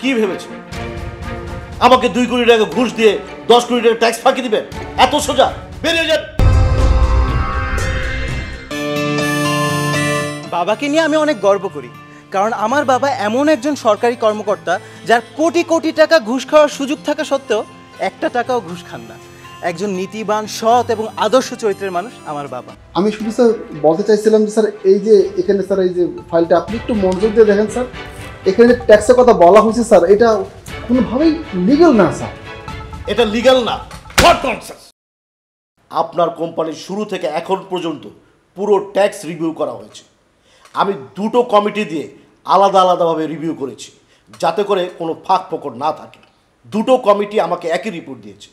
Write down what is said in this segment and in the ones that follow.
কি ভেবেছেন আমাকে 2 কোটি টাকা ঘুষ দিয়ে 10 কোটি টাকা ট্যাক্স ফাঁকি দিবেন? এত সোজা? বেরিয়ে যান। বাবাকে নিয়ে আমি অনেক গর্ব করি, কারণ আমার বাবা এমন একজন সরকারি কর্মকর্তা যার কোটি কোটি টাকা ঘুষ খাওয়ার সুযোগ থাকা সত্ত্বেও একটা টাকাও ঘুষ খান না। একজন নীতিবান, সৎ এবং আদর্শ চরিত্রের মানুষ আমার বাবা। আমি শুধু স্যার বলতে চাইছিলাম যে স্যার এই যে এখানে স্যার এই যে ফাইলটা আপনি একটু মনোযোগ দিয়ে দেখেন স্যার, এখানে ট্যাক্সের কথা বলা হয়েছে স্যার, এটা কোনোভাবেই লিগ্যাল না স্যার। এটা লিগ্যাল না। What nonsense! আপনার কোম্পানির শুরু থেকে এখন পর্যন্ত পুরো ট্যাক্স রিভিউ করা হয়েছে। আমি 2টো কমিটি দিয়ে আলাদা আলাদাভাবে রিভিউ করেছি, যাতে করে কোনো ফাঁক ফোকর না থাকে। 2টো কমিটি আমাকে একই রিপোর্ট দিয়েছে।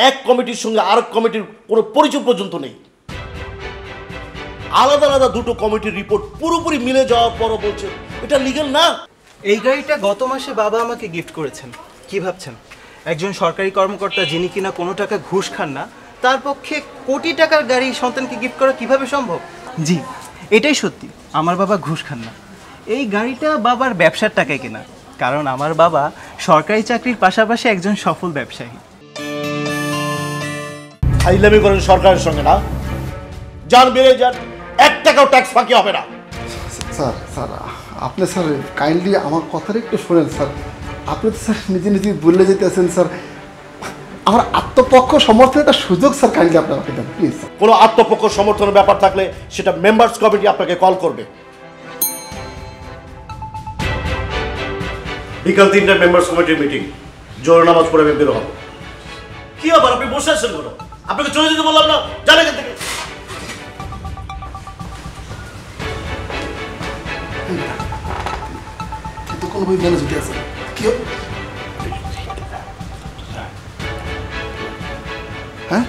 এক কমিটির সঙ্গে আরেক কমিটির কোনো পরিচয় পর্যন্ত নেই। আলাদা আলাদা 2টো কমিটির রিপোর্ট পুরোপুরি মিলে যাওয়ার পরও বলছে এটা লিগ্যাল না। এই গাড়িটা গত মাসে বাবা আমাকে গিফট করেছেন। কি ভাবছেন, একজন সরকারি কর্মকর্তা যিনি কিনা কোনো টাকা ঘুষ খান না, তার পক্ষে কোটি টাকার গাড়ি সন্তানকে গিফট করা কিভাবে সম্ভব? জি, এটাই সত্যি, আমার বাবা ঘুষ খান না। এই গাড়িটা বাবার ব্যবসার টাকায় কেনা, কারণ আমার বাবা সরকারি চাকরির পাশাপাশি একজন সফল ব্যবসায়ী। ফাইলামি করেন সরকারের সঙ্গে না? যান, বেরিয়ে যান, 1 টাকাও ট্যাক্স ফাঁকি হবে না। স্যার স্যার আপনি স্যার কাইন্ডলি আমার কথাটা একটু শোনেন স্যার। আপনি তো স্যার নিজে নিজে বললে যেতেছেন স্যার, আমার আত্মপক্ষ সমর্থনের একটা সুযোগ স্যার, কাইন্ডলি আপনি আমাকে দেন প্লিজ। কোনো আত্মপক্ষ সমর্থনের ব্যাপার থাকলে সেটা মেম্বার্স কমিটি আপনাকে কল করবে। বিকাল 3টায় মেম্বার্স কমিটির মিটিং, জোহর নামাজ পড়ে বের হবো। কি আবার আপনি বসে আছেন কেন? আপনাকে চলে যেতে বললাম না? জান এখান থেকে। কিন্তু কোনোভাবে মনে যেতে আছে কি? হ্যাঁ,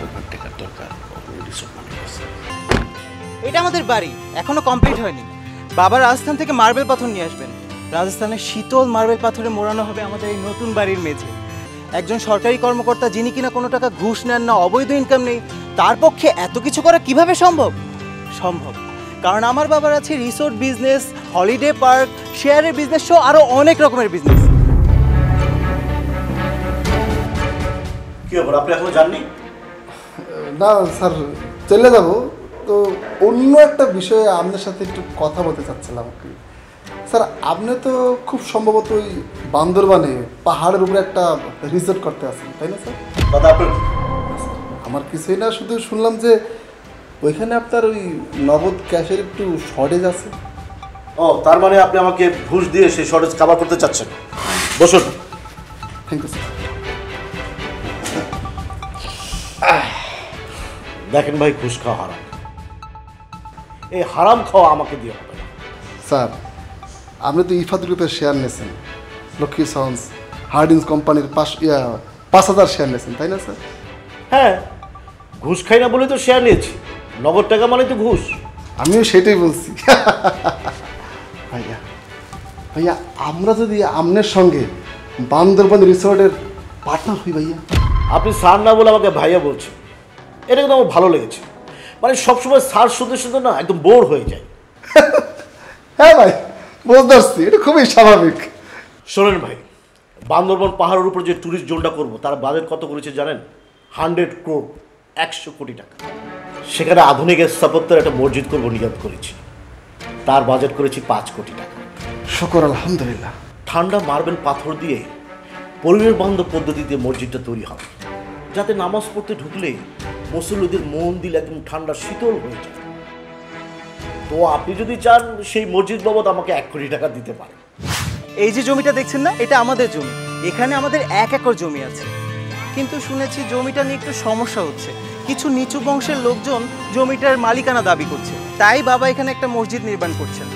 এটা আমাদের বাড়ি, এখনো কমপ্লিট হয়নি। বাবা রাজস্থান থেকে মার্বেল পাথর নিয়ে আসবেন। রাজস্থানের শীতল মার্বেল পাথরে মোড়ানো হবে আমাদের এই নতুন বাড়ির মেঝে। একজন সরকারি কর্মকর্তা যিনি কিনা কোনো টাকা ঘুষ নেন না, অবৈধ ইনকাম নেই, তার পক্ষে এত কিছু করা কিভাবে সম্ভব? সম্ভব, কারণ আমার বাবার আছে রিসোর্ট বিজনেস, হলিডে পার্ক, শেয়ারের বিজনেস সহ আরও অনেক রকমের বিজনেস। কি ব্যাপার, আপনি এখনো জাননি? না স্যার, চলে যাব তো অন্য একটা বিষয়ে আপনার সাথে একটু কথা বলতে চাচ্ছিলাম কি স্যার। আপনি তো খুব সম্ভবত ওই বান্দরবানে পাহাড়ের উপরে একটা রিসোর্ট করতে আছেন, তাই না স্যার? দাদা আপনার আমার কিছুই না, শুধু শুনলাম যে ওইখানে আপনার ওই নগদ ক্যাশের একটু শর্টেজ আছে। ও, তার মানে আপনি আমাকে ঘুষ দিয়ে সেই শর্টেজ কভার করতে চাচ্ছেন? বসুন। Thank you sir. দেখেন ভাই, ঘুষ খাওয়া হারাম। এই হারাম খাওয়া আমাকে দিয়ে হবে না। স্যার, আপনি তো ইফাত গ্রুপের শেয়ার নিয়েছেন, লক্ষ্মী সন্স হার্ডিন্স কোম্পানির 5,000 শেয়ার নিয়েছেন, তাই না স্যার? হ্যাঁ, ঘুষ খাই না বলে তো শেয়ার নিয়েছি। নগদ টাকা মানে তো ঘুষ। আমিও সেটাই বলছি। ভাইয়া ভাইয়া, আমরা যদি আপনার সঙ্গে বান্দরবান রিসোর্টের পার্টনার হই ভাইয়া। আপনি স্যার না বলে আমাকে ভাইয়া বলছেন, এটা কিন্তু আমার ভালো লেগেছে। মানে সবসময় স্যার শুনতে শুনতে না একদম বোর হয়ে যায়। হ্যাঁ ভাই, বুঝতে পারছি, এটা খুবই স্বাভাবিক। শোনেন ভাই, বান্দরবান পাহাড়ের উপর যে ট্যুরিস্ট জোনটা করবো তার বাজেট কত করেছে জানেন? 100 crore, 100 কোটি টাকা। সেখানে আধুনিক স্থাপত্যের একটা মসজিদ করবো নিয়ত করেছি, তার বাজেট করেছি 5 কোটি টাকা। শুকর আলহামদুলিল্লাহ। ঠান্ডা মার্বেল পাথর দিয়ে পরিবেশ বান্ধব পদ্ধতিতে মসজিদটা তৈরি হবে, যাতে নামাজ পড়তে ঢুকলে মুসল্লিদের মন দিল একদম ঠান্ডা শীতল হয়ে যায়। তো আপনি যদি চান সেই মসজিদ বাবদ আমাকে 1 কোটি টাকা দিতে পারেন। এই যে জমিটা দেখছেন না, এটা আমাদের জমি। এখানে আমাদের 1 একর জমি আছে, কিন্তু শুনেছি জমিটা নিয়ে একটু সমস্যা হচ্ছে। কিছু নিচু বংশের লোকজন জমিটার মালিকানা দাবি করছে, তাই বাবা এখানে একটা মসজিদ নির্মাণ করছেন।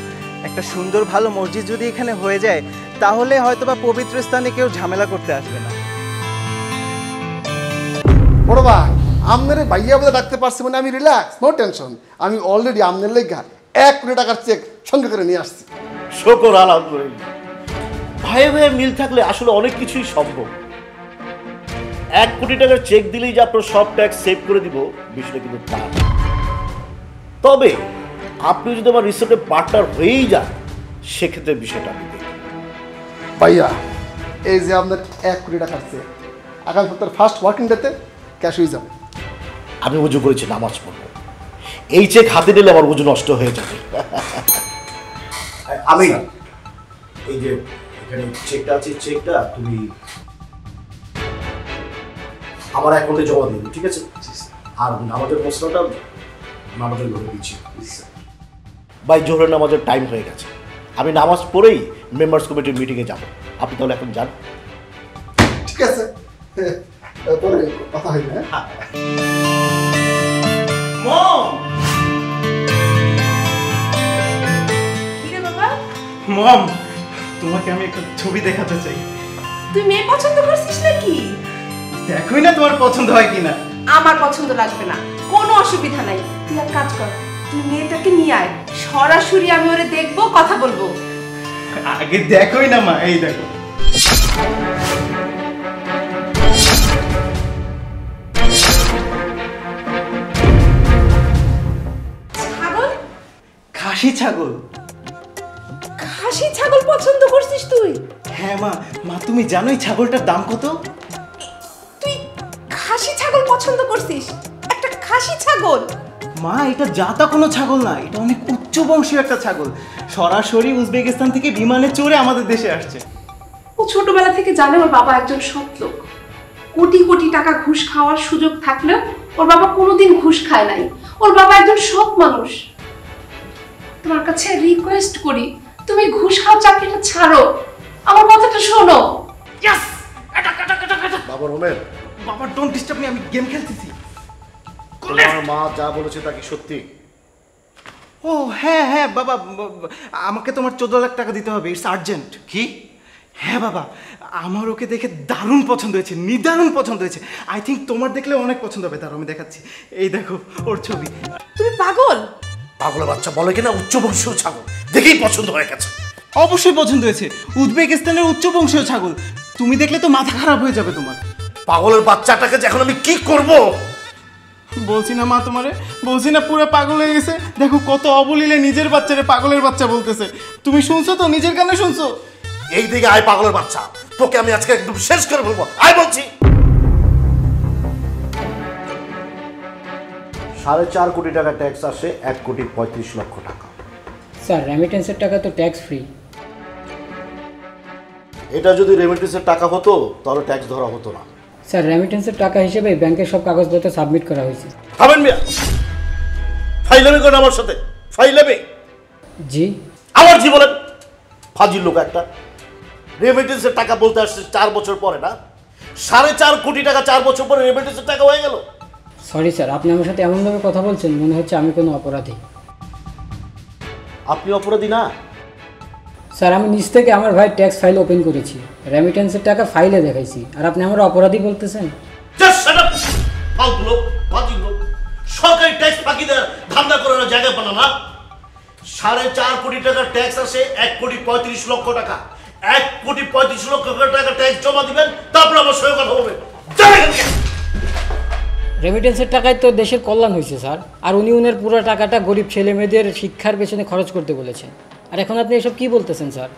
একটা সুন্দর ভালো মসজিদ যদি এখানে হয়ে যায়, তাহলে হয়তোবা পবিত্র স্থানে কেউ ঝামেলা করতে আসবে না। বড় ভাই, আপনার ভাইয়া বলে ডাকতে পারছি মানে আমি রিল্যাক্স, নো টেনশন। আমি অলরেডি আপনার লেগা 1 কোটি টাকার চেক সঙ্গে করে নিয়ে আসছি। শুকর আলহামদুলিল্লাহ। ভাইয়ে ভাইয়ে মিল থাকলে আসলে অনেক কিছুই সম্ভব। 1 কোটি টাকার চেক দিলেই যে আপনার সব ট্যাক্স সেভ করে দিব বিষয়টা কিন্তু তা না। তবে আপনি যদি আমার রিসোর্টে পার্টনার হয়েই যান, সেক্ষেত্রে বিষয়টা আমি দেখি। ভাইয়া এই যে আপনার 1 কোটি টাকা আছে, আগামী সপ্তাহের ফার্স্ট ওয়ার্কিং ডেতে ক্যাশ হয়ে যাবে। আমি উজু করেছি নামাজ পড়বো, এই চেক হাতে নিলে আমার উজু নষ্ট হয়ে যাবে। আমি এই যে এখানে চেকটা আছে, চেকটা তুমি আমার অ্যাকাউন্টে জমা দিবি, ঠিক আছে? আর আমাদের মশলাটা নামাজের ঘরে দিচ্ছি। ভাই জোহরের নামাজের টাইম হয়ে গেছে, আমি নামাজ পড়েই মেম্বার্স কমিটির মিটিংয়ে যাব। আপনি তাহলে এখন যান। ঠিক আছে, পরে কথা হবে। হ্যাঁ, কিরে বাবা, মম, তোমাকে আমি একটা ছবি দেখাতে চাই। তুই মেয়ে পছন্দ করছিস নাকি? দেখোই না তোমার পছন্দ হয় কিনা। আমার পছন্দ লাগবে না, কোনো অসুবিধা নাই। তুই এক কাজ কর, তুই মেয়েটাকে নিয়ে আয়, সরাসরি আমি ওরে দেখবো, কথা বলবো। আগে দেখোই না মা, এই দেখো। ছাগল? খাসি ছাগল। খাসি ছাগল পছন্দ করছিস তুই? হ্যাঁ মা, মা তুমি জানোই ছাগলটার দাম কত? তুই খাসি ছাগল পছন্দ করছিস? একটা খাসি ছাগল? মা এটা জাতা কোনো ছাগল না, এটা অনেক উচ্চ বংশীয় একটা ছাগল। সরাসরি উজবেকিস্তান থেকে বিমানে চড়ে আমাদের দেশে আসছে। ও ছোটবেলা থেকে জানে ওর বাবা একজন সৎ লোক। কোটি কোটি টাকা ঘুষ খাওয়ার সুযোগ থাকলেও ওর বাবা কোনোদিন ঘুষ খায় নাই। ওর বাবা একজন সৎ মানুষ। তোমার কাছে রিকোয়েস্ট করি, তুমি ঘুষ খাওয়ার চাকরিটা ছাড়ো, আমার কথাটা শোনো। ইয়েস! বাবা রোমেন, বাবা ডোন্ট ডিস্টার্ব মি, আমি গেম খেলতেছি। তোমার মা যা বলেছে তা কি সত্যি? ও হ্যাঁ হ্যাঁ বাবা, আমাকে তোমার 14 লাখ টাকা দিতে হবে, ইটস আর্জেন্ট। কি? হ্যাঁ বাবা, আমার ওকে দেখে দারুণ পছন্দ হয়েছে, নিদারুণ পছন্দ হয়েছে। আই থিঙ্ক তোমার দেখলে অনেক পছন্দ হবে। তার আমি দেখাচ্ছি, এই দেখো ওর ছবি। তুমি পাগল? পাগলের বাচ্চা বলে কিনা উচ্চ বংশীয় ছাগল, দেখেই পছন্দ হয়ে গেছে। অবশ্যই পছন্দ হয়েছে, উজবেকিস্তানের উচ্চ বংশীয় ছাগল। তুমি দেখলে তো মাথা খারাপ হয়ে যাবে তোমার। পাগলের বাচ্চাটাকে যে এখন আমি কি করব? বলছি না মা তোমারে, বলছি না পুরো পাগল হয়ে গেছে। দেখো কত অবলীলে নিজের বাচ্চারে পাগলের বাচ্চা বলতেছে। তুমি শুনছো তো, নিজের কানে শুনছো? এই দিকে আয় পাগলের বাচ্চা, তোকে আমি আজকে একদম শেষ করে ফেলবো। আয় বলছি। 4.5 কোটি টাকা ট্যাক্স আসে, 1,35,00,000 টাকা। স্যার রেমিটেন্সের টাকা তো ট্যাক্স ফ্রি। এটা যদি রেমিটেন্সের টাকা হতো তাহলে ট্যাক্স ধরা হতো না। স্যার রেমিটেন্সের টাকা হিসেবে ব্যাংকের সব কাগজপত্র সাবমিট করা হয়েছে। থামেন মিয়া, ফাইলামি করেন আমার সাথে। ফাইলামি? জি। আমার জীবনের ফাজিল লোক একটা। রেমিটেন্সের টাকা বলতে আসছে 4 বছর পরে না? 4.5 কোটি টাকা 4 বছর পরে রেমিটেন্সের টাকা হয়ে গেল। সরি স্যার, আপনি আমার সাথে এমনভাবে কথা বলছেন মনে হচ্ছে আমি কোনো অপরাধী। আপনি অপরাধী না? স্যার আমি নিজ থেকে আমার ভাই ট্যাক্স ফাইল ওপেন করেছি, রেমিটেন্সের টাকা ফাইলে দেখাইছি, আর আপনি আমার অপরাধী বলতেছেন? Just shut up. ফালতু লোক, ফাজিল লোক। সরকারি ট্যাক্স ফাঁকি দেওয়ার ধান্দা করে না, জায়গা পানা না। 4.5 কোটি টাকার ট্যাক্স আসে, 1,35,00,000 টাকা। 1,35,00,000 টাকা ট্যাক্স জমা দিবেন, তারপর আমার সঙ্গে কথা বলবেন। রেমিটেন্সের টাকায় তো দেশের কল্যাণ হয়েছে স্যার, আর উনি উনের পুরো টাকাটা গরিব ছেলে মেয়েদের শিক্ষার পেছনে খরচ করতে বলেছেন। আর এখন আপনি এসব কি বলতেছেন স্যার?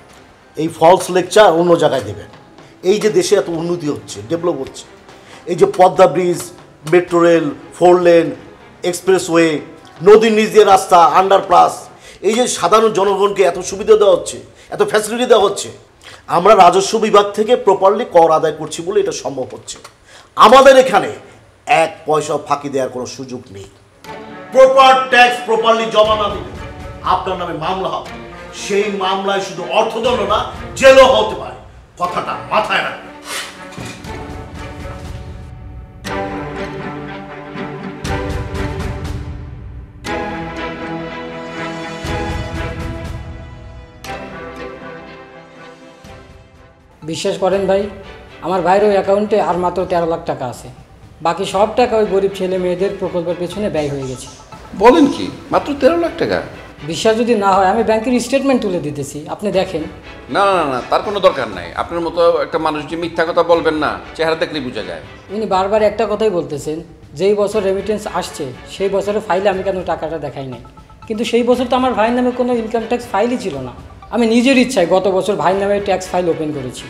এই ফলস লেকচার অন্য জায়গায় দেবেন। এই যে দেশে এত উন্নতি হচ্ছে, ডেভেলপ হচ্ছে, এই যে Padma bridge, metro rail, 4 lane, expressway, নদীর নিচ দিয়ে রাস্তা, আন্ডারপাস, এই যে সাধারণ জনগণকে এত সুবিধা দেওয়া হচ্ছে, এত ফ্যাসিলিটি দেওয়া হচ্ছে, আমরা রাজস্ব বিভাগ থেকে প্রপারলি কর আদায় করছি বলে এটা সম্ভব হচ্ছে। আমাদের এখানে 1 পয়সা ফাঁকি দেওয়ার কোনো সুযোগ নেই। প্রপার ট্যাক্স প্রপারলি জমা না দিলে আপনার নামে মামলা হবে। সেই মামলায় শুধু অর্থদণ্ড না, জেলও হতে পারে। কথাটা মাথায় রাখবেন। বিশ্বাস করেন ভাই, আমার ভাইয়ের ওই অ্যাকাউন্টে আর মাত্র 13 লাখ টাকা আছে। বাকি সব টাকা ওই গরিব ছেলে মেয়েদের প্রকল্পের পেছনে ব্যয় হয়ে গেছে। বলেন কি? মাত্র 13 লাখ টাকা? বিশ্বাস যদি না হয় আমি ব্যাংকের স্টেটমেন্ট তুলে দিতেছি, আপনি দেখেন। না না না, তার কোনো দরকার নাই। আপনার মতো একটা মানুষ যে মিথ্যা কথা বলবেন না, চেহারা দেখলেই বোঝা যায়। উনি বারবার একটা কথাই বলতেছেন, যেই বছর রেমিটেন্স আসছে সেই বছরের ফাইলে আমি কেন টাকাটা দেখাই নাই। কিন্তু সেই বছর তো আমার ভাইয়ের নামে কোনো ইনকাম ট্যাক্স ফাইলই ছিল না। আমি নিজের ইচ্ছায় গত বছর ভাইয়ের নামে ট্যাক্স ফাইল ওপেন করেছি।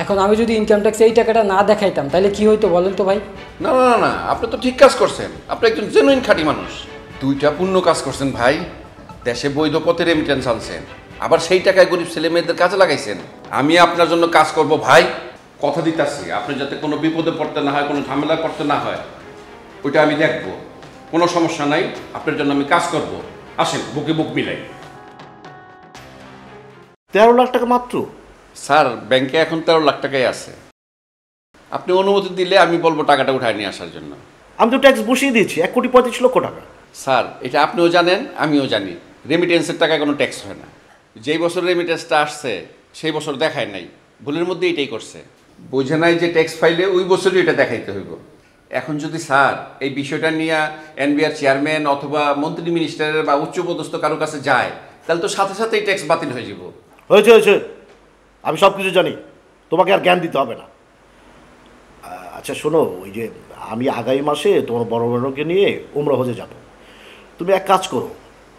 এখন আমি যদি ইনকাম ট্যাক্সে এই টাকাটা না দেখাইতাম তাহলে কি হইতো বলেন তো ভাই? না না না, আপনি তো ঠিক কাজ করছেন, আপনি একজন জেনুইন খাঁটি মানুষ। 2টা পূর্ণ কাজ করছেন ভাই। দেশে বৈধ পথে রেমিটেন্স আনছেন, আবার সেই টাকায় গরিব ছেলে মেয়েদের কাজে লাগাইছেন। আমি আপনার জন্য কাজ করব ভাই, কথা দিতেছি। আপনি যাতে কোনো বিপদে পড়তে না হয়, কোনো ঝামেলায় পড়তে না হয়, ওইটা আমি দেখব। কোনো সমস্যা নাই, আপনার জন্য আমি কাজ করব। আসেন, বুকে বুক মিলাই। 13 লাখ টাকা মাত্র? স্যার, ব্যাংকে এখন 13 লাখ টাকাই আছে। আপনি অনুমতি দিলে আমি বলবো টাকাটা উঠায় নিয়ে আসার জন্য। আমি তো ট্যাক্স বসিয়ে দিয়েছি 1,35,00,000 টাকা। স্যার, এটা আপনিও জানেন, আমিও জানি, রেমিটেন্সের টাকায় কোনো ট্যাক্স হয় না। যেই বছর রেমিটেন্সটা আসছে সেই বছর দেখায় নাই, ভুলের মধ্যে এটাই করছে। বোঝে নাই যে ট্যাক্স ফাইলে ওই বছরই এটা দেখাইতে হইব। এখন যদি স্যার এই বিষয়টা নিয়ে এনবিআর চেয়ারম্যান অথবা মন্ত্রী মিনিস্টারের বা উচ্চপদস্থ কারো কাছে যায়, তাহলে তো সাথে সাথেই ট্যাক্স বাতিল হয়ে যাব। হয়েছে, আমি সব কিছু জানি, তোমাকে আর জ্ঞান দিতে হবে না। আচ্ছা শোনো, ওই যে আমি আগামী মাসে তোমার বড় বড়কে নিয়ে উমরা হজে যাব। তুমি এক কাজ করো,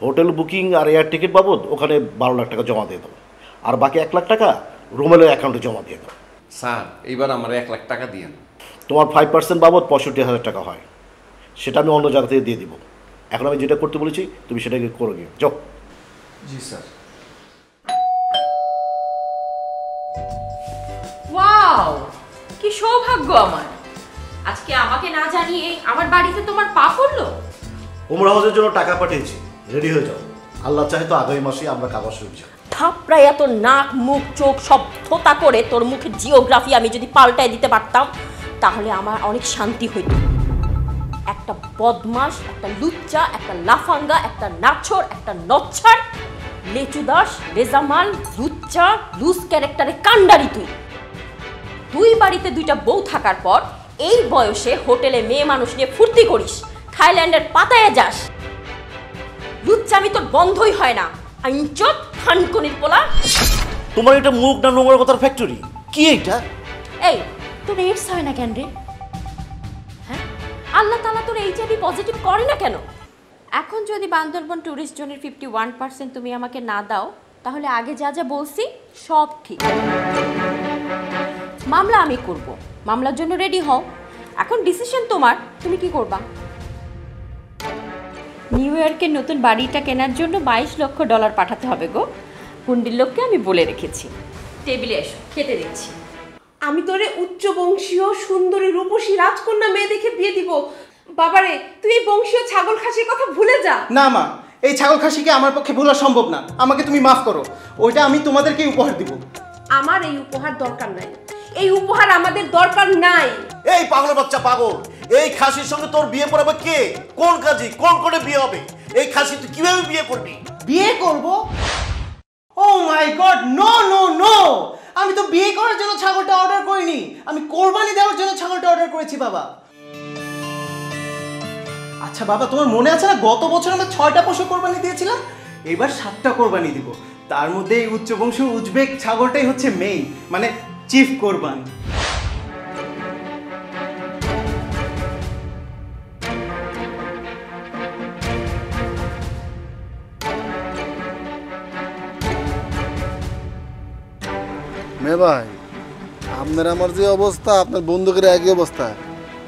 হোটেল বুকিং আর এয়ার টিকিট বাবদ ওখানে 12 লাখ টাকা জমা দিয়ে দাও, আর বাকি 1 লাখ টাকা রোমেলের অ্যাকাউন্টে জমা দিয়ে দাও। স্যার, এইবার আমার 1 লাখ টাকা দিয়েন। তোমার 5% বাবদ 65,000 টাকা হয়, সেটা আমি অন্য জায়গা থেকে দিয়ে দিব। এখন আমি যেটা করতে বলেছি তুমি সেটাকে করে গিয়ে যাও। জি স্যার। ওয়াও, কি সৌভাগ্য আমার! আজকে আমাকে না জানিয়ে আমার বাড়িতে তোমার পা পড়লো। উমরা হজের জন্য টাকা পাঠিয়েছি, রেডি হয়ে যাও। আল্লাহ চাহে তো আগামী মাসে আমরা কাবা শরীফ যাব। থাপড়ায় এত নাক মুখ চোখ সব থোতা করে তোর মুখের জিওগ্রাফি আমি যদি পাল্টায় দিতে পারতাম তাহলে আমার অনেক শান্তি হইত। একটা বদমাস, একটা লুচ্চা, একটা লাফাঙ্গা, একটা নাছর, একটা নচ্ছার, লেচুদাস, রেজামাল, লুচ্চা, লুজ ক্যারেক্টারে কাণ্ডারি তুই বাড়িতে 2টা বউ থাকার পর এই বয়সে হোটেলে মেয়ে মানুষ নিয়ে ফুর্তি করিস, থাইল্যান্ডের পাতায় যাস। লুচ্চামি তোর বন্ধই হয় না। আইনচোদ খানকনির পোলা। তোমার এটা মুখ না নোংরা কথার ফ্যাক্টরি? কি এটা? এই তোর এইডস হয় না কেন রে? হ্যাঁ, আল্লাহ তাআলা তোর এইচআইভি পজিটিভ করে না কেন? এখন যদি বান্দরবন ট্যুরিস্ট জোনের 51% তুমি আমাকে না দাও তাহলে আগে যা যা বলছি সব ঠিক। মামলা আমি করব, মামলার জন্য রেডি হও। এখন ডিসিশন তোমার, তুমি কি করবা? নিউ ইয়র্কের নতুন বাড়িটা কেনার জন্য $22 লক্ষ পাঠাতে হবে গো। হুন্ডির লোককে আমি বলে রেখেছি। টেবিলে এসো, খেতে দিচ্ছি। আমি তোরে উচ্চ বংশীয় সুন্দরী রূপসী রাজকন্যা মেয়ে দেখে বিয়ে দিব। বাবারে, তুই এই বংশীয় ছাগল খাসির কথা ভুলে যা। না মা, এই ছাগল খাসিকে আমার পক্ষে ভোলা সম্ভব না। আমাকে তুমি মাফ করো, ওইটা আমি তোমাদেরকে উপহার দিব। আমার এই উপহার দরকার নাই, এই উপহার আমাদের দরকার নাই। এই পাগলের বাচ্চা পাগল, এই খাসির সঙ্গে তোর বিয়ে পড়াবে কে? কোন কাজী? কোন করে বিয়ে হবে? এই খাসি তুই কিভাবে বিয়ে করবি? বিয়ে করব? ও মাই গড, নো নো নো! আমি তো বিয়ে করার জন্য ছাগলটা অর্ডার করিনি, আমি কোরবানি দেওয়ার জন্য ছাগলটা অর্ডার করেছি বাবা। আচ্ছা বাবা, তোমার মনে আছে না গত বছর আমরা 6টা পশু কোরবানি দিয়েছিলাম? এবার 7টা কোরবানি দিব। তার মধ্যে এই উচ্চবংশীয় উজবেক ছাগলটাই হচ্ছে মেইন, মানে চিফ কোরবান। মে ভাই, আপনার আমার যে অবস্থা আপনার বন্ধুকের একই অবস্থা।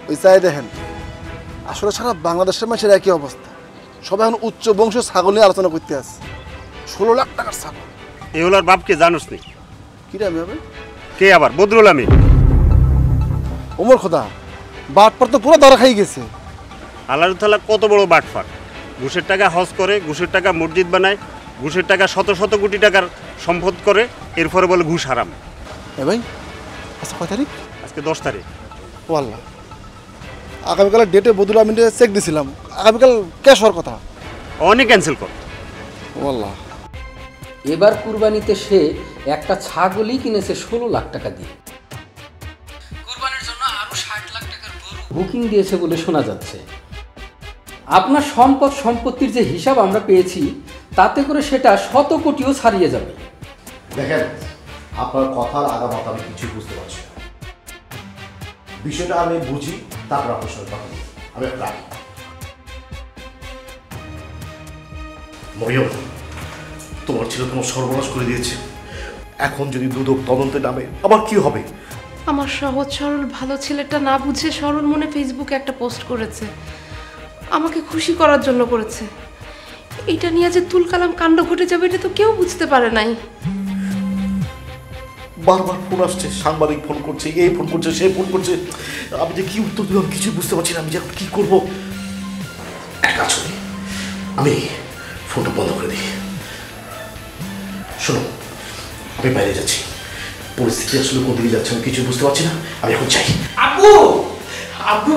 ওই চাই দেখেন, আসলে সারা বাংলাদেশের মানুষের একই অবস্থা। সবাই এখন উচ্চ বংশ ছাগল নিয়ে আলোচনা করতে আসছে। 16 লাখ টাকার ছাগল। এগুলোর বাপকে জানোস নি? কিরে আমি হবে? কে আবার? বদরুল আমি। ওমর খোদা, বাটপার তো পুরো ধরা খাই গেছে। আল্লাহর তাআলা কত বড় বাটফার! ঘুষের টাকা হজ করে, ঘুষের টাকা মসজিদ বানায়, ঘুষের টাকা শত শত কোটি টাকার সম্পদ করে, এরপরে বলে ঘুষ হারাম। এ ভাই, আচ্ছা কয় তারিখ? আজকে 10 তারিখ। ও আল্লাহ, আগামীকালের ডেটে বদুল আমিনে চেক দিছিলাম, আগামীকাল ক্যাশ হওয়ার কথা। অনেক ক্যান্সেল কর। ও আল্লাহ, এবার কুরবানিতে সে একটা ছাগলই কিনেছে 16 লাখ টাকা দিয়ে। কুরবানির জন্য আরো 60 লাখ টাকার গরু বুকিং দিয়েছে বলে শোনা যাচ্ছে। আপনার সম্পত্তির যে হিসাব আমরা পেয়েছি তাতে করে সেটা শত কোটিও ছাড়িয়ে যাবে। দেখেন, আপনার কথার আগামাথা আমি কিছু বুঝতে পারছি না। বিষয়টা আমি বুঝি, তারপর আপনার সঙ্গে কথা বলি। আমি রাখি। মরিয়ম, তোমার ছেলে তোমার সর্বনাশ করে দিয়েছে। এখন যদি দুদক তদন্তে নামে আবার কি হবে? আমার সহজ সরল ভালো ছেলেটা না বুঝে সরল মনে ফেসবুকে একটা পোস্ট করেছে, আমাকে খুশি করার জন্য করেছে। এটা নিয়ে যে তুলকালাম কাণ্ড ঘটে যাবে এটা তো কেউ বুঝতে পারে নাই। বারবার ফোন আসছে, সাংবাদিক ফোন করছে, এই ফোন করছে, সে ফোন করছে। আমি যে কি উত্তর দেবো কিছু বুঝতে পারছি না। আমি যে এখন কি করবো? এক কাজ করি, আমি ফোনটা বন্ধ করে দিই। শোনো, আমি বাইরে যাচ্ছি, পরিস্থিতি আসলে কোন দিকে যাচ্ছে আমি কিছু বুঝতে পারছি না। আমি এখন চাই। আব্বু আব্বু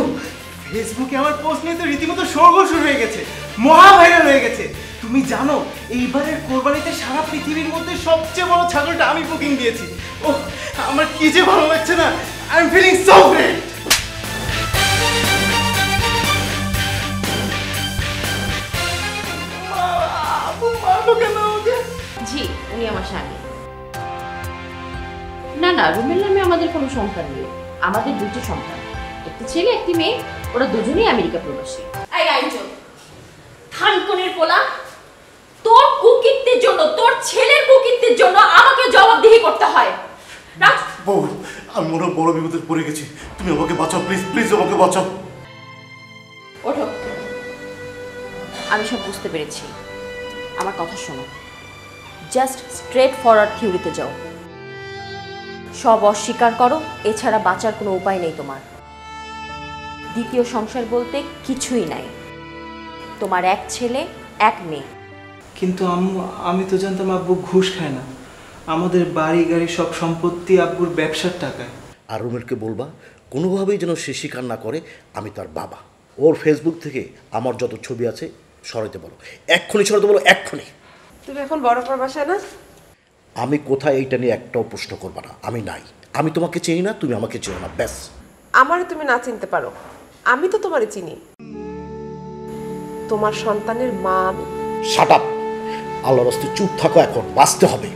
ফেসবুকে আমার পোস্ট নিয়ে তো রীতিমতো শোরগোল শুরু হয়ে গেছে, মহা ভাইরাল হয়ে গেছে। তুমি জানো এইবারের কোরবানিতে সারা পৃথিবীর মধ্যে সবচেয়ে বড় ছাগলটা আমি বুকিং দিয়েছি। ও আমার কি যে ভালো লাগছে না, I am feeling so great. আব্বু মারলো কেন ওকে? জি, উনি আমার স্বামী। না না, রুমের নামে আমাদের কোনো সন্তান নেই। আমাদের দুটি সন্তান, একটি ছেলে একটি মেয়ে। ওরা দুজনেই আমেরিকা প্রবাসী। এই আইজো থানকনের পোলা, তোর কুকীর্তির জন্য, তোর ছেলের কুকীর্তির জন্য আমাকে জবাবদিহি করতে হয়। বউ, আমি মনে হয় বড় বিপদে পড়ে গেছি। তুমি আমাকে বাঁচাও প্লিজ, প্লিজ আমাকে বাঁচাও। ওঠো, আমি সব বুঝতে পেরেছি। আমার কথা শোনো, জাস্ট স্ট্রেট ফরওয়ার্ড থিওরিতে যাও, সব অস্বীকার করো, এছাড়া বাঁচার কোনো উপায় নেই তোমার। দ্বিতীয় সংসার বলতে কিছুই নাই, তোমার এক ছেলে এক মেয়ে। কিন্তু আম্মু, আমি তো জানতাম আব্বু ঘুষ খায় না। আমাদের বাড়ি গাড়ি সব সম্পত্তি আব্বুর ব্যবসার টাকায়। আর রুমেলকে বলবা কোনোভাবেই যেন সে স্বীকার না করে আমি তার বাবা। ওর ফেসবুক থেকে আমার যত ছবি আছে সরাইতে বলো, এক্ষুনি সরাতে বলো, এক্ষুনি। তুমি এখন বড় প্রবাসে না? আমি কোথায় এইটা নিয়ে একটাও প্রশ্ন করবা না। আমি নাই, আমি তোমাকে চিনি না, তুমি আমাকে চিনো না, ব্যাস। আমারে তুমি না চিনতে পারো, আমি তো তোমারে চিনি। তোমার সন্তানের মা আমি। শাট আপ, আল্লাহর রাস্তায় চুপ থাকো, এখন বাঁচতে হবে।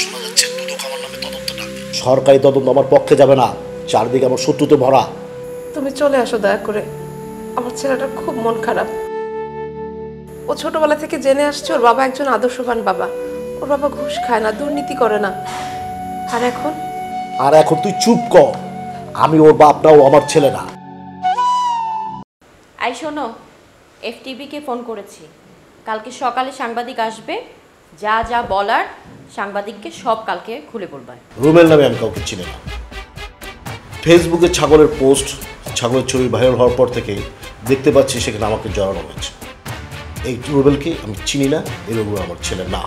শোনা যাচ্ছে দুদক আমার নামে তদন্ত ডাকবে। সরকারি তদন্ত আমার পক্ষে যাবে না, চারদিকে আমার শত্রুতে ভরা। তুমি চলে আসো দয়া করে, আমার ছেলেটার খুব মন খারাপ। ও ছোটবেলা থেকে জেনে আসছে ওর বাবা একজন আদর্শবান বাবা। ওর বাবা ঘুষ খায় না, দুর্নীতি করে না। আর এখন তুই চুপ কর, আমি ওর বাপ না, ও আমার ছেলে না। আই শোনো, এফটিভিকে ফোন করেছি, কালকে সকালে সাংবাদিক আসবে, যা যা বলার সাংবাদিককে সব কালকে খুলে বলবে। রুমেল নামে আমি কাউকে চিনি না। ফেসবুকে ছাগলের পোস্ট, ছাগলের ছবি ভাইরাল হওয়ার পর থেকে দেখতে পাচ্ছি সেখানে আমাকে জড়ানো হয়েছে। এই রুবেলকে আমি চিনি না, এই রুবেল আমার ছেলে না।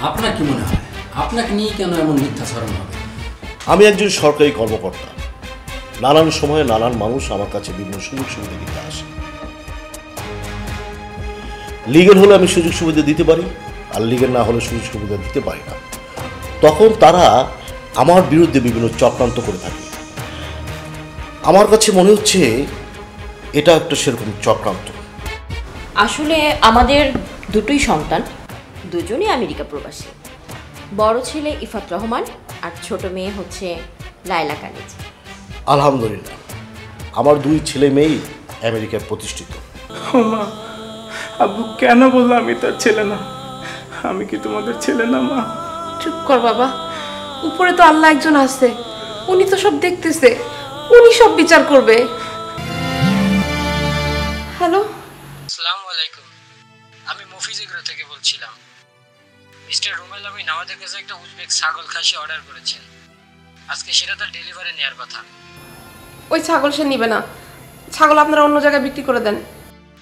আপনার কি মনে হয় আপনাকে নিয়ে কেন এমন মিথ্যা ছড়ানো হবে? আমি একজন সরকারি কর্মকর্তা, নানান সময়ে নানান মানুষ আমার কাছে বিভিন্ন সুযোগ সুবিধা দিতে আসে। লিগেল হলে আমি সুযোগ সুবিধা দিতে পারি, আর লিগেল না হলে সুযোগ সুবিধা দিতে পারি না। তখন তারা আমার বিরুদ্ধে বিভিন্ন চক্রান্ত করে থাকে। আমার কাছে মনে হচ্ছে এটা একটা সেরকম চক্রান্ত। আসলে আমাদের দুটোই সন্তান, দুজনই আমেরিকা প্রবাসী। বড় ছেলে ইফাত রহমান আর ছোট মেয়ে হচ্ছে লায়লা কানিজ। আলহামদুলিল্লাহ, আমার দুই ছেলে মেয়েই আমেরিকায় প্রতিষ্ঠিত। মা, আব্বু কেন বললো আমি তার ছেলে না? আমি কি তোমাদের ছেলে না মা? চুপ কর বাবা, উপরে তো আল্লাহ একজন আছে, উনি তো সব দেখতেছে, উনি সব বিচার করবে। হ্যালো, আসসালামু আলাইকুম, আমি মফিজিগ্রো থেকে বলছিলাম। মিস্টার রুমেল আমিন আমাদের কাছে একটা উজবেক ছাগল খাসি অর্ডার করেছেন, আজকে সেটা তার ডেলিভারি নেওয়ার কথা। ওই ছাগল সে নিবে না, ছাগল আপনারা অন্য জায়গায় বিক্রি করে দেন।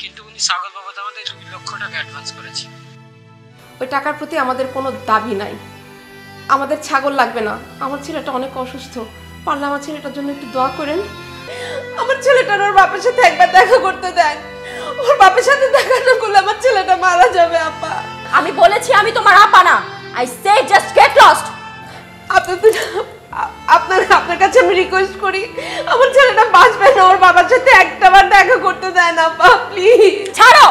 কিন্তু উনি ছাগল বাবদ আমাদের 2 লক্ষ টাকা অ্যাডভান্স করেছে। ওই টাকার প্রতি আমাদের কোনো দাবি নাই, আমাদের ছাগল লাগবে না। আমার ছেলেটা অনেক অসুস্থ, পারলে আমার ছেলেটার জন্য একটু দোয়া করেন। আমার ছেলেটার ওর বাপের সাথে একবার দেখা করতে দেন, ওর বাপের সাথে দেখা না করলে আমার ছেলেটা মারা যাবে। আপা, আমি বলেছি আমি তোমার আপা না, I say just get lost. আপনার কাছে আমি রিকোয়েস্ট করি, আমার ছেলেটা বাঁচবে না, ওর বাবার সাথে একটাবার দেখা করতে দেন আপা, প্লিজ। ছাড়ো।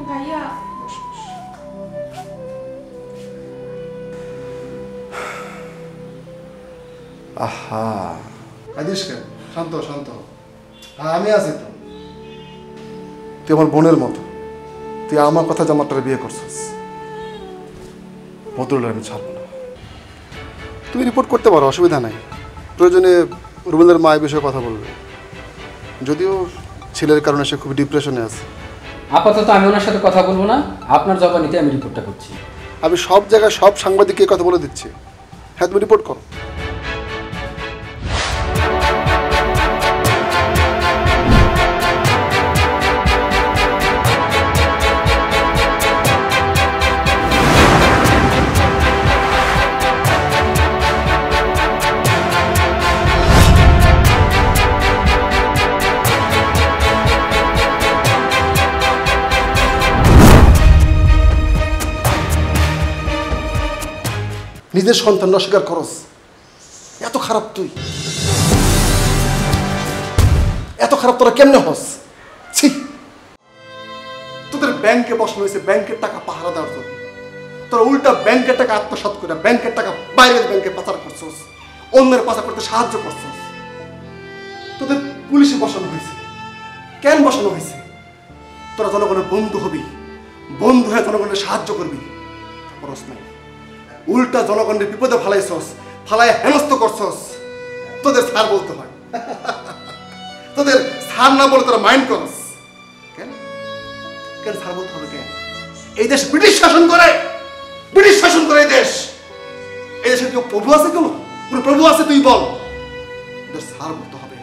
ভাইয়া, আহা, আদিস কেন? শান্ত শান্ত হ্যাঁ আমি আছি তো। তুই আমার বোনের মতো, তুই আমার কথা জামাটারে বিয়ে করছিস, ভদ্রলোক আমি ছাড়বো না। তুমি রিপোর্ট করতে পারো, অসুবিধা নাই। প্রয়োজনে রুবেলের মা এই বিষয়ে কথা বলবে, যদিও ছেলের কারণে সে খুব ডিপ্রেশনে আছে। আপাতত আমি ওনার সাথে কথা বলবো না, আপনার জবানিতে আমি রিপোর্টটা করছি। আমি সব জায়গায় সব সাংবাদিককে কথা বলে দিচ্ছি। হ্যাঁ তুমি রিপোর্ট করো। নিজের সন্তান অস্বীকার করস, এত খারাপ তুই, এত খারাপ তোরা কেমনে হস? ছি, তোদের ব্যাংকে বসানো হয়েছে ব্যাংকের টাকা পাহারা দেওয়ার জন্য, তোরা উল্টা ব্যাংকের টাকা আত্মসাৎ করে ব্যাংকের টাকা বাইরের ব্যাংকে পাচার করছস, অন্যের পাচার করতে সাহায্য করছস। তোদের পুলিশে বসানো হয়েছে, কেন বসানো হয়েছে? তোরা জনগণের বন্ধু হবি, বন্ধু হয়ে জনগণের সাহায্য করবি, খরচ নাই। উল্টা জনগণের বিপদে ফালাইছস, ফালায় হেনস্থ করছস। তোদের স্যার বলতে হয়, তোদের স্যার না বলে তোরা মাইন্ড করস কেন? কেন স্যার বলতে হবে কেন? এই দেশ ব্রিটিশ শাসন করে, ব্রিটিশ শাসন করে এই দেশ। এই দেশে কেউ প্রভু আছে? কেন কোন প্রভু আছে তুই বল? তোদের স্যার বলতে হবে।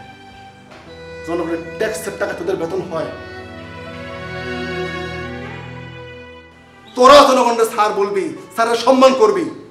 জনগণের ট্যাক্সের টাকা তোদের বেতন হয়, তোরা জনগণের স্যার বলবি, স্যারের সম্মান করবি,